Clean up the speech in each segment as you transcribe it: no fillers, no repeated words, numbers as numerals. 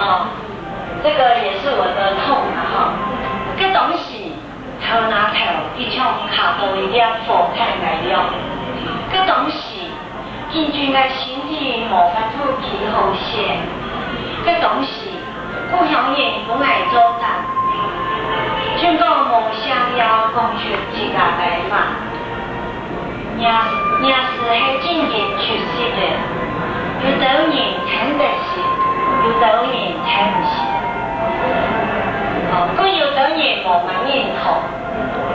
哦，这个也是我的痛啊哈。这东西头拿头，一枪卡到一点火太来了。这东西根据我身体无法度去好些。这东西故乡人不爱做单，全国无想要讲出自家来法，也是很正经出息的。有的人听得是，有的人听唔是。哦，佢有的人无乜認同，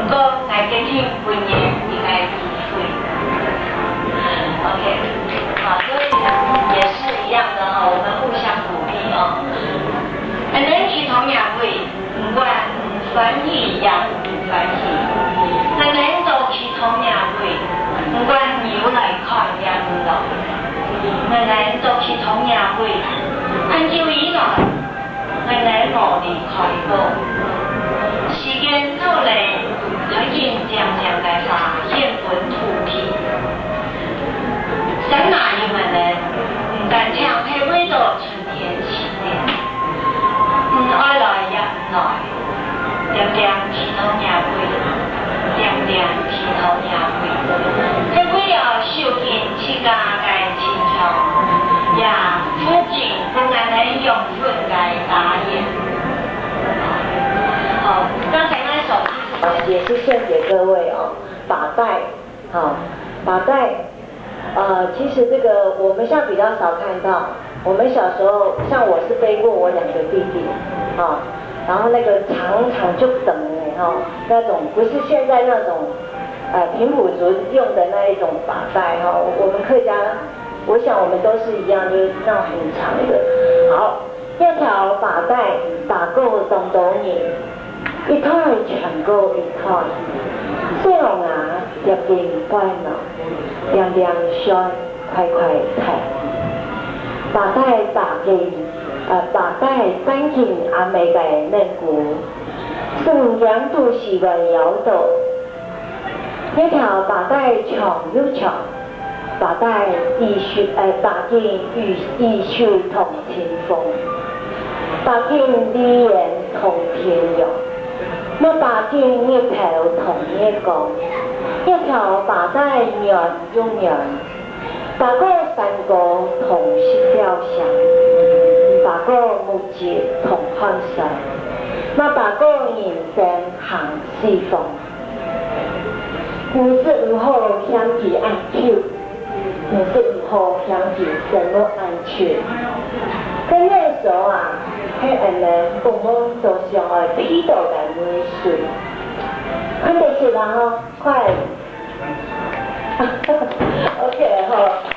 不過大家聽半夜應該理會。OK， 好，所以也是一樣的哈，我們互相鼓勵哦。人去同樣會，不管歡喜也唔歡喜，人都去同樣會，不管有來看也唔來，人都去同樣會，按照以來。我哋無離開過，時間到嚟，佢漸漸地發現本土皮。神哪有嘅人唔但唱係為到春天起點，唔愛來也唔來，點點剃頭也會，點點剃頭也會，係為了修建自家嘅親像，也附近不但能用份來打演。好，剛才那首也是献给各位哦，把带，好，把带，其实这个我们现在比较少看到，我们小时候，像我是背过我2个弟弟，啊，然后那个长长就等哎哈，那种不是现在那种，平埔族用的那一种把带哈，我们客家，我想我们都是一样，就是那种很长的，好，一条把带打够东年。一胎長過一胎，細路牙入邊乖腦，亮亮相快快睇。把帶把帶翻進阿美嘅嫩骨，順兩度是環繞到。一條把帶長又長，把帶把劍異秀同天風，把劍利刃同天陽。那把劍一頭同一個，一條把帶軟又軟，把個三個同是雕像，把個木節同看相，那把個人生行四方。55號響起按鈕，55號響起什麼按鈕？跟那時候啊。迄人呢，父母都上愛批鬥來買水，看得出啦吼，快，OK 吼。